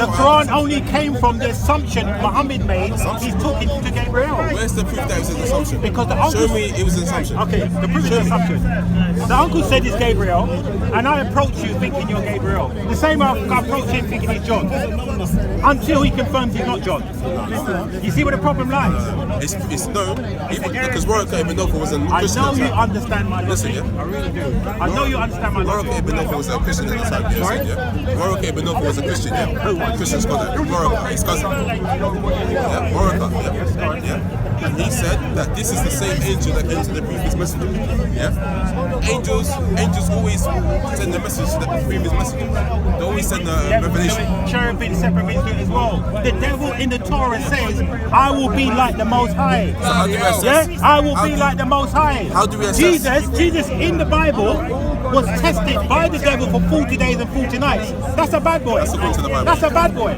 The Quran only came from the assumption Muhammad made. He's talking to Gabriel. Where's the proof that it was an assumption? Because the uncle, show me it was an assumption. Okay, the proof is an assumption. The uncle said it's Gabriel, and I approach you thinking you're Gabriel. The same I approach him thinking he's John. Until he confirms he's not John. You see where the problem lies? It's no, even because Warwick ibn Nawfal was a Christian. I know you understand my Listen, logic. yeah? I really do. I know you understand my logic. Warwick ibn Nawfal was a Christian at the time. Yeah? Warwick ibn Nawfal was a Christian, yeah? Christian scholar. Warwick, his cousin. Yeah, Warwick, yeah? And he said that this is the same angel that came to the previous messenger. Yeah? Angels always send the message to the previous messenger. They always send the revelation. Cherubim, separate as well. The devil in the Torah says, I will be like the Most High. So how do we assess? Yeah? I will be like the Most High. How do we assess? Jesus in the Bible was tested by the devil for 40 days and 40 nights. That's a bad boy. That's according to the Bible. That's a bad boy.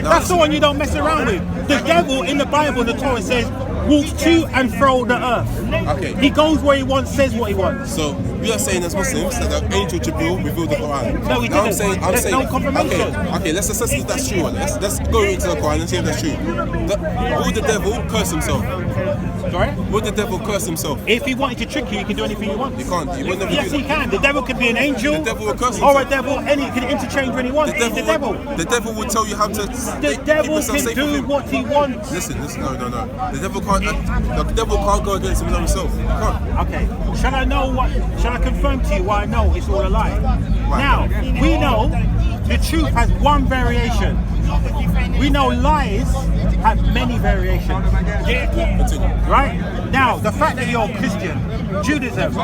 That's the one you don't mess around with. The devil in the Bible, the Torah says, walks to and fro the earth. Okay. He goes where he wants, says what he wants. So we are saying as Muslims that the angel Jibril revealed the Quran. No, he now didn't. I'm There's saying, no confirmation. Okay, let's assess if that's true or not. Let's go into the Quran and see if that's true. Would the devil curse himself? Sorry? Would the devil curse himself? If he wanted to trick you, he can do anything he wants. He can't. He would never Yes, do he can. The devil could be an angel. The devil will curse or himself. a devil, and he can interchange when he wants. He's the devil. The devil will tell you how to. The devil can do what he wants. Listen, no. The devil can't. The devil can't go against himself. He can't. Okay. Shall I confirm to you why I know it's all a lie? Right. Now, we know the truth has one variation. We know lies have many variations. Continue. Right? Now, the fact that you're Christian, Judaism,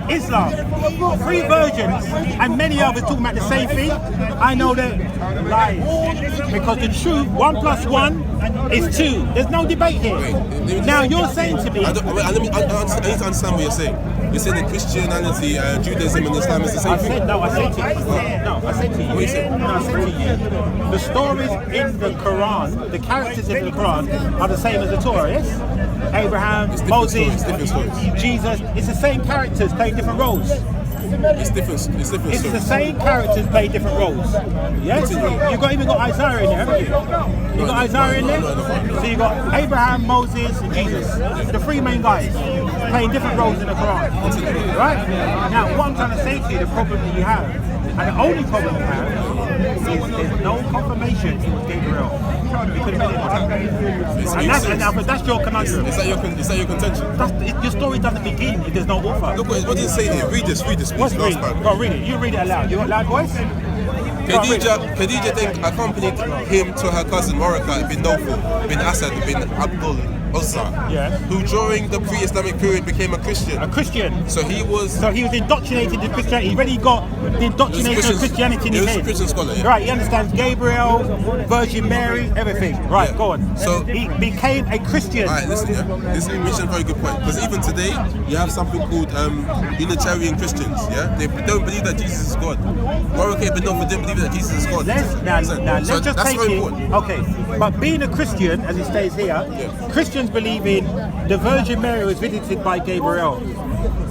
Islam, three versions, and many others talking about the same thing, I know that lies. Because the truth, 1 + 1 is 2. There's no debate here. Now, you're saying to me... I need to understand what you're saying. You're saying that Christianity, Judaism and Islam is the same thing? I said to you. What you said? No, I said to you. The stories in the Quran, the characters in the Quran are the same as the Torah, yes? Abraham, Moses, different stories. Jesus, it's the same characters playing different roles. It's different It's stories. the same characters playing different roles. Yes? Even got Isaiah in there, haven't you? You got Isaiah in there? So you got Abraham, Moses, and Jesus. The three main guys playing different roles in the Quran. Right? Now, what I'm trying to say to you, the problem that you have, and the only problem you have, is there's no confirmation it was Gabriel. You could have made it. That's your conundrum. Is that your contention? Your story doesn't begin if there's no author. Look, what does it say here? Read this, please. What's read? Go read it. You read it aloud. You got loud voice? Khadija then accompanied him to her cousin Waraka bin Nawfal bin Asad bin Abdul who during the pre-Islamic period became a Christian. A Christian. So he was indoctrinated to Christianity. He already got the indoctrination of Christianity in his head. He was a Christian scholar, yeah. Right, he understands Gabriel, Virgin Mary, everything. Right, yeah. Go on. So he became a Christian. Alright, listen, yeah. This mentions a very good point. Because even today, you have something called Unitarian Christians, yeah? They don't believe that Jesus is God. Warwick ibn Nawfal didn't believe that Jesus is God. Let's just take it. Okay, but being a Christian, as it stays here, Christians believe in the Virgin Mary was visited by Gabriel.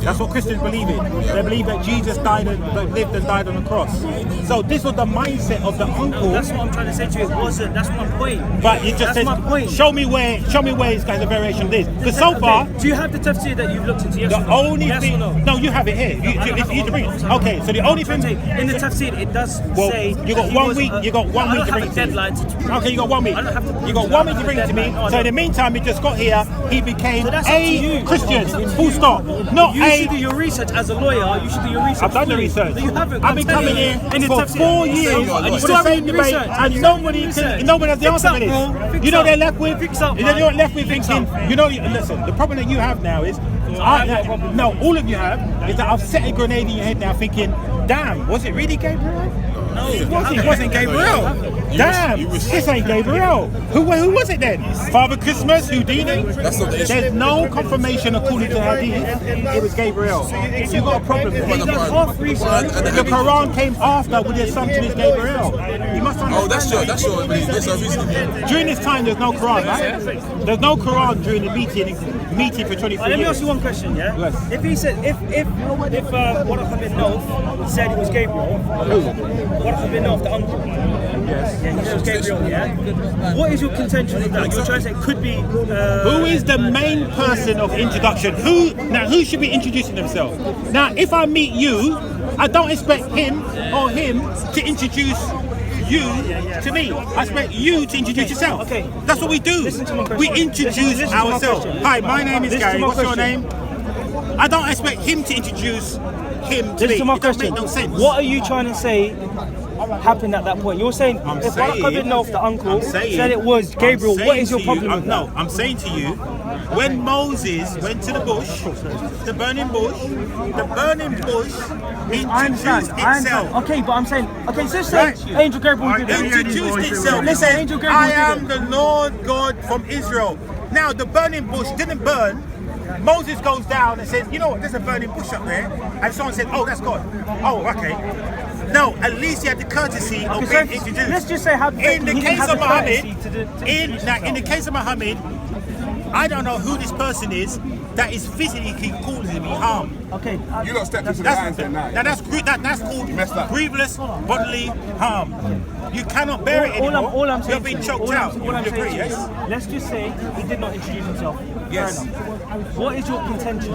That's what Christians believe in. They believe that Jesus lived and died on the cross. So this was the mindset of the uncle. That's what I'm trying to say to you. It wasn't. That's my point. But you just said, my point. Show me where it's got a variation of this. Because so far, do you have the tafsir that you've looked into? Yes the or no? only yes thing. Or no? No, you have it here. You bring it. Okay, so the only thing in the tafsir it does say you got 1 week. You got 1 week to bring it to me. Okay, you got 1 week. You got 1 week to bring it to me. So in the meantime, he just got here. He became a Christian. Full stop. Not you a. should do your research as a lawyer. You should do your research. I've done the research. No, you haven't. I've been coming here for 4 years with the same debate, and nobody has the answer for this. You know they're left with. You're left with thinking. Listen. The problem that you have now is. All of you have is that I've set a grenade in your head now, thinking, damn, was it really Gabriel? No, it wasn't Gabriel. Damn, this ain't Gabriel. Who was it then? Father Christmas, Houdini? That's not the issue. There's no confirmation according to Hadith. It was Gabriel. You got a problem with it. The Quran came after with the assumption it's Gabriel. You must understand. Oh, that's your reason. During this time, there's no Quran, right? There's no Quran during the meeting for 24 years. Let me ask you one question, yeah? Yes. If he said, if Waraka bin Nawfal said it was Gabriel, Waraka bin Nawfal, the uncle, Yes. Yeah, he said it was Gabriel, yeah? What is your contention with that? You're trying to say it could be... Who is the main person of introduction? Who should be introducing themselves? Now, if I meet you, I don't expect him or him to introduce you to me. I expect you to introduce yourself. Okay. That's what we do. Listen to my question. We introduce Listen to my ourselves. question. Hi, my name is Listen to Gary. my What's your question. name? I don't expect him to introduce him to Listen me. to my It doesn't question. make no sense. What are you trying to say happened at that point? You're saying if saying- Barak ibn Auf, the uncle, I'm saying- said it was Gabriel, I'm what is your saying to problem you- with No, that? I'm saying to you, when Moses went to the bush, the burning bush I understand. introduced itself. Okay, but I'm saying, okay, so say Right. Angel Gabriel did it. Introduced itself. Let's say Angel Gabriel I did am it. the Lord God from Israel. Now, the burning bush didn't burn. Moses goes down and says, you know what, there's a burning bush up there. And someone said, oh, that's God. Oh, okay. No, at least he had the courtesy of Okay, being so introduced. let's just say in the case of Muhammad, in in the case of Muhammad, I don't know who this person is that is physically causing me harm. Okay. You lot stepped into the lines then now. That's called messed up. grievous bodily harm. You cannot bear it anymore. All I'm saying You're being to choked all out. I'm You saying agree, to yes? is, let's just say he did not introduce himself. Yes. Fair enough. What is your contention?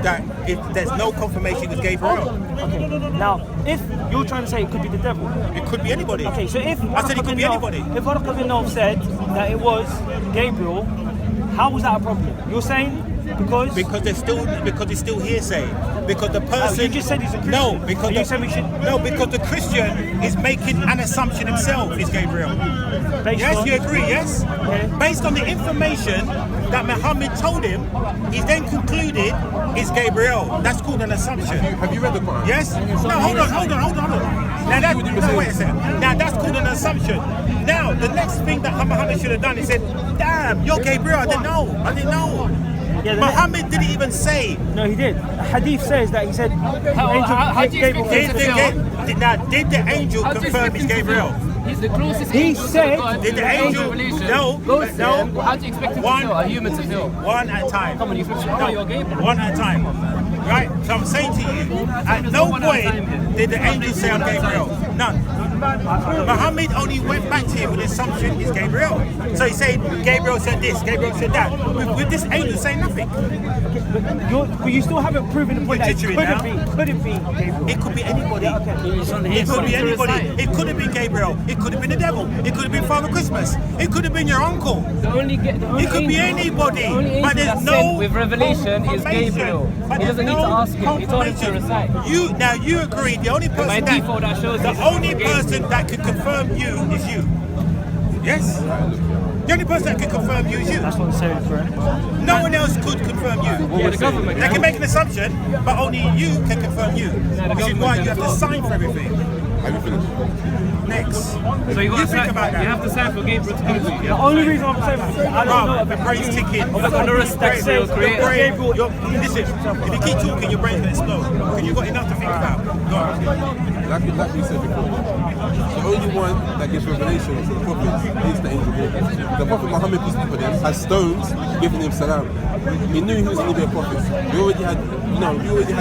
That if there's no confirmation with Gabriel, Okay. Now, if you're trying to say it could be the devil, it could be anybody. okay. So if I said it could be anybody. If Barak ibn Auf said that it was Gabriel, how was that a problem? You're saying because Because it's still hearsay. Because the person you just said he's a Christian. No, because You said we should- because the Christian is making an assumption himself is Gabriel. based Yes, on, you agree, yes? Okay. Based on the information that Muhammad told him, he then concluded it's Gabriel. That's called an assumption. Have you read the Quran? Yes? No, hold on. Now that, no, wait a second. Now that's called an assumption. Now, the next thing that Muhammad should have done is said, damn, you're Gabriel, I didn't know. Yeah, Muhammad didn't even say. No, he did. Hadith says that he said. how do you Gabriel expect him to Did the angel How do you confirm expect it's him to Gabriel? feel? He's the closest He angel to said- God Did in the the angel? revelation. No. How do you expect him to feel? A human to feel? One at a time. Come on, you expect him to feel you're Gabriel. One at a time. Right? So I'm saying to you, at no one at a time point here. did the angel say I'm Gabriel. None. Muhammad only went back to him with the assumption is Gabriel. So he said, Gabriel said this, Gabriel said that. With this angel saying nothing. But you still haven't proven the point that it You're judging couldn't be Gabriel. It could be anybody. It could be anybody. It could have been Gabriel. It could have been the devil. It could have been Father Christmas. It could have been your uncle. It could be anybody. But there's no with revelation is confirmation. Gabriel. But He there's doesn't need to no ask him. He told him to confirmation. recite. You agree. The only person default, that shows the he's only Gabriel. person that can confirm you is you. Yes. The only person that can confirm you is you. That's not necessarily correct. No one else could confirm you. Yeah, the government. They can make an assumption, but only you can confirm you. Which is why you have to sign for everything. Have you finished? Next. So you You think about that. You have to sign for Gabriel to come to you. The only reason I'm saying that is I don't know Bro, if the brain's ticking. On the risk that says create. Listen, if you keep talking, your brain's going to explode. Because you've got enough to think about. Go on. Like we said before, the only one that gives revelation to the prophets is the angel Gabriel. The prophet Muhammad, peace be upon him, had stones giving him salam. He knew he was going to be a prophet. He already had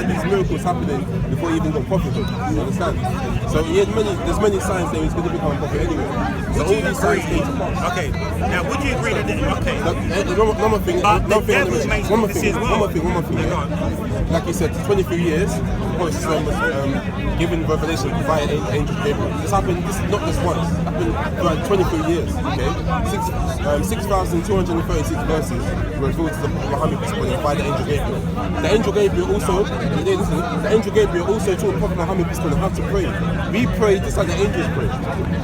these miracles happening before he even got prophethood. You understand? So there's many signs that he's going to become a prophet anyway. So all these signs came to pass. Okay, now would you agree that, okay, One more thing. But the devil makes prophecy as well. One more thing. Go on. Like you said, 23 years, Prophet was given revelation via Angel Gabriel. This happened, this is not just once, it happened throughout 23 years, okay? 6,236 verses were revealed to the Muhammad peace be upon him by the Angel Gabriel. The Angel Gabriel also taught Prophet Muhammad peace be upon him how to pray. We pray just like the angels pray.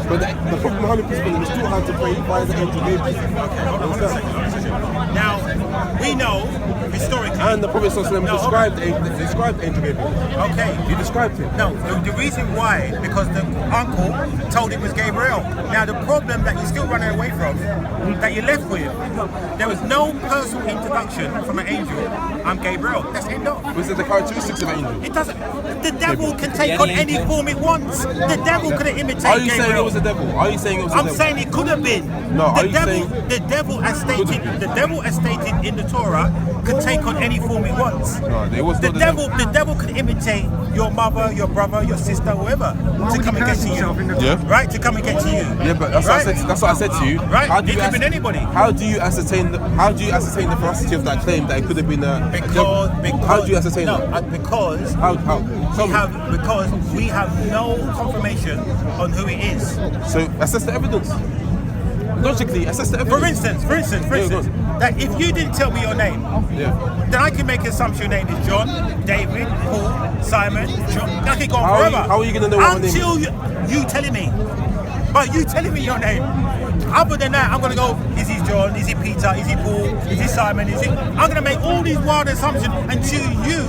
But the Prophet Muhammad peace be upon him was taught how to pray by the Angel Gabriel. Now, we know historically. And the Prophet described Angel Gabriel. Okay. He described him. No, the reason why, because the uncle told him it was Gabriel. Now the problem that you're still running away from, that you're left with, there was no personal introduction from an angel. I'm Gabriel. That's end of. Was it the characteristics of an angel? It doesn't. The devil can take on any form it wants. The devil could have imitated Are you Gabriel. saying it was the devil? Are you saying it was the I'm devil? saying it could have been. No, are the you devil, saying- the devil as stated in the Torah could take on any form it wants. No, it was the not the devil. The devil could imitate say your mother, your brother, your sister, whoever, to come and get to you. Yeah. Right? To come and get to you. Yeah, but that's, right? what I said to you. Right. How do It you could have been anybody. How do you ascertain the veracity of that claim that it could have been a? Because how do you ascertain no, that? Because How? we have no confirmation on who it is. So assess the evidence. Logically, assess the evidence. For instance, that if you didn't tell me your name, then I can make an assumption your name is John, David, Paul, Simon, John. I can go on forever. How are you going to know what my name is? Until you telling me. But you telling me your name. Other than that, I'm going to go, is he John, is he Peter, is he Paul, is he Simon, is he... I'm going to make all these wild assumptions until you,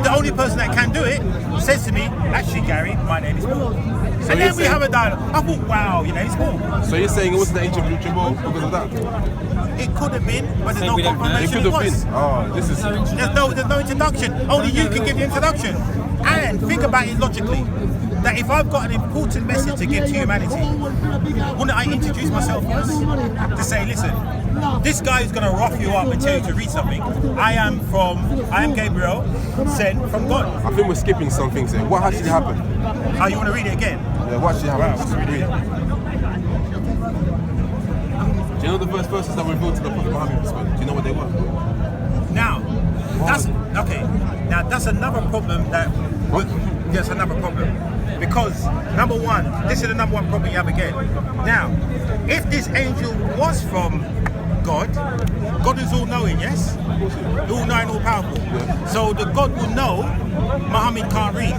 the only person that can do it, says to me, actually Gary, my name is Paul. So and then we have a dialogue. I thought, wow, it's Paul. So you're saying it wasn't the angel of Jabal because of that? It could have been, but there's no It confirmation could it have was. been. Oh, this is... There's no introduction. Only you can give the introduction. And think about it logically. That if I've got an important message to give to humanity, wouldn't I introduce myself first? To say, listen, this guy is going to rough you up and tell you to read something. I am Gabriel, sent from God. I think we're skipping some things here. What actually happened? Oh, you want to read it again? Yeah, what actually happened? Wow, read it. Do you know the first verses that were revealed to the Prophet Muhammad? Do you know what they were? Now, that's another problem that... Yes, another problem. Because, number one, this is the number one problem you have again. Now, if this angel was from God, God is all-knowing, yes? All-knowing, all-powerful. Yeah. So the God will know Muhammad can't read,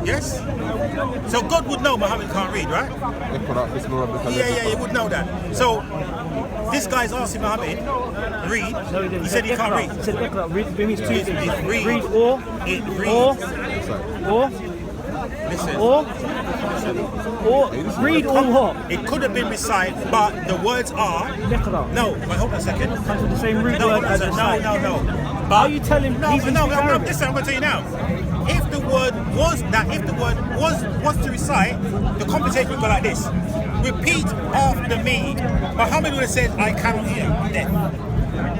yes? So God would know Muhammad can't read, right? Yeah, he would know that. So this guy's asking Muhammad, read. No, he didn't. He said he can't read. He said Iqra, read means two things. Read. or, It reads. or, Listen. or read or what? It could have been recite, but the words are... Iqra. No, wait, hold on a second. Comes with the same root word as recite. No. But are you telling me? Listen, I'm going to tell you now. If the word was to recite, the conversation would go like this. Repeat after me. Muhammad would have said, I cannot hear. Death.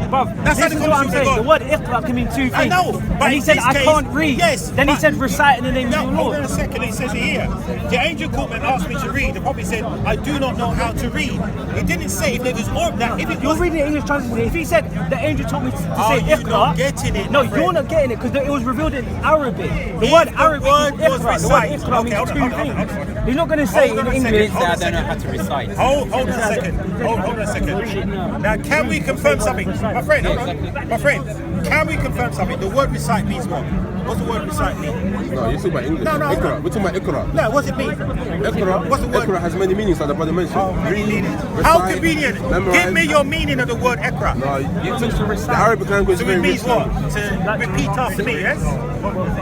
Bruv, That's this how is the what I'm conversation saying. goes. The word Iqra can mean two things. I know, but and he in said, this I case, can't read. yes, then he but- said, recite in the name No, of your hold on Lord. a second, it says it here. The angel called me and asked me to read. The prophet said, I do not know how to read. It didn't say if there was or that. If it You're was, reading the English translation. If he said the angel told me to say you're Iqra, not getting it, no, my friend. you're not getting it because it was revealed in Arabic. The If word the Arabic word is was Iqra. The word recite. Iqra Okay, means hold two on, things. He's not going to say Hold in on a English. second, hold on a I don't know how to recite. Hold on a second. Hold on a second. Now, can we confirm something? My friend, hold on. My friend, can we confirm something? The word recite means what? What's the word recite mean? No, you're talking about English. No, Iqra. We're talking about Iqra. No, what's it mean? Iqra, What's the word? Iqra has many meanings, like the brother mentioned. Many meanings. Recite, How convenient. memorize. Give me your meaning of the word Iqra. No, the Arabic language is So very it means rich. what? To repeat after me, yes?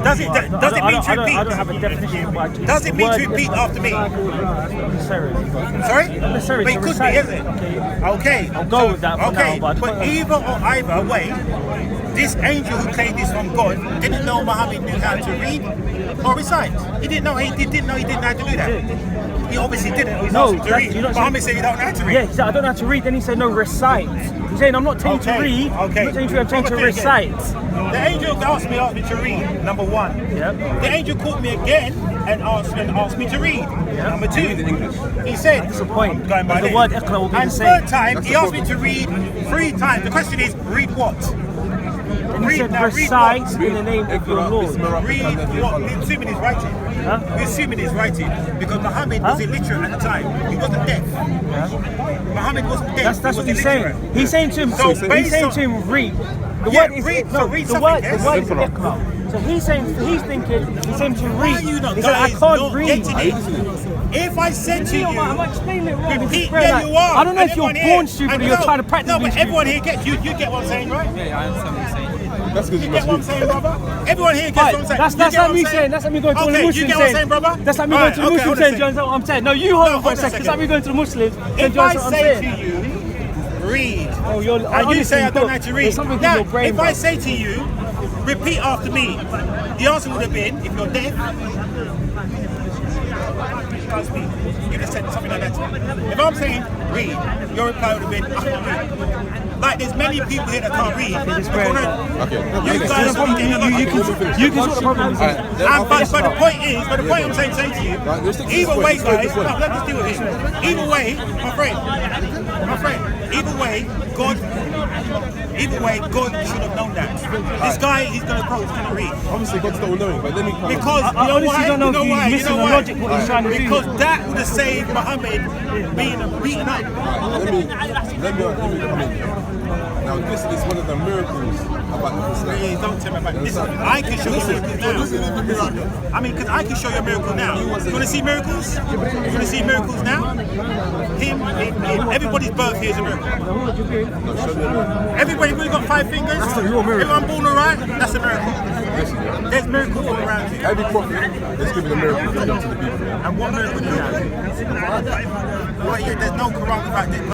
Does it mean to I don't repeat? have a definition. But Does it mean to repeat after me? Not necessarily. Sorry? Not necessarily. But it to could be, recite. isn't it? Okay. I'll go with that for okay. now, but- Either way, this angel who claimed this from God didn't know Muhammad knew how to read or recite. He didn't know. He didn't know how to do that. He obviously didn't. He was No, asking to read. you're not Muhammad said you don't know how to read. Yeah, he said, I don't know how to read. Then he said, no, recite. He's saying, I'm not telling you to read. Okay. I'm not telling you to read, I'm telling you to recite. The angel asked me to read, number one. Yep. The angel called me again and asked me to read. Number two. He said, That's the point. I'm going by The this. word Iqra will be and the same. third time, he asked me to read 3 times. The question is, read what? And he said, Read recite what? in the name of your Lord. Read what? We're assuming he's writing. Huh? We're assuming he's writing. Because Muhammad was illiterate at the time. He wasn't deaf. Muhammad wasn't deaf. That's he what was he's illiterate. saying. He's saying to him, So he's based saying on- to him, read. The Yeah, word is read, no, so read the something, word, yes? the word is Iqra. Iqra. So he's saying, he's saying to Why read. are you not He said, I guys can't not read. getting it? If I said to you, I'm explaining it wrong. It's repeat, just very yeah, like- you are. I don't know And if you're everyone born here- stupid or and you're no, trying to practice. No, but everyone here gets you get what I'm saying, right? Yeah, I understand what you're saying. That's because You you get what I'm must saying, brother? Everyone here gets Right, what I'm saying. that's You get like what me I'm saying. That's like me going to Okay, the you Muslims get what I'm saying, brother? That's like me All going right, to the okay, Muslims hold on a saying, second. John, what I'm saying. No, you hold on for hold a on a second. It's like me going to the Muslims saying, If John, I what I'm say to saying. you, read, Oh, you're, and you say I don't know how to read, There's something now, in your brain. if I say to you, repeat after me, the answer would have been, if you're deaf, you can't speak. You just said something like that to me. If I'm saying read, your reply would have been, I can't read. like there's many people here that can't read. Okay. You guys You can sort the problem. but the point is, I'm saying to you, either way, guys, let me just deal with it. Either way, my friend, either way, God should have known that. This guy, he's gonna read. Obviously, God's still knowing, but let me come Because I honestly don't know if you're missing the logic what he's trying to do. Because that would have saved Muhammad being beaten up. Let me come in. Now, this is one of the miracles about Islam. Yeah, don't tell me about this. I can show you miracles now. I mean, because I can show you a miracle now. You want to see miracles? You want to see miracles now? Him. Everybody's birth here is a miracle. Everybody really got 5 fingers. Everyone born alright. That's a miracle. There's miracles all around you. Every prophet is giving a miracle to the people. And what miracle do you have? Well, there's no Quran without this.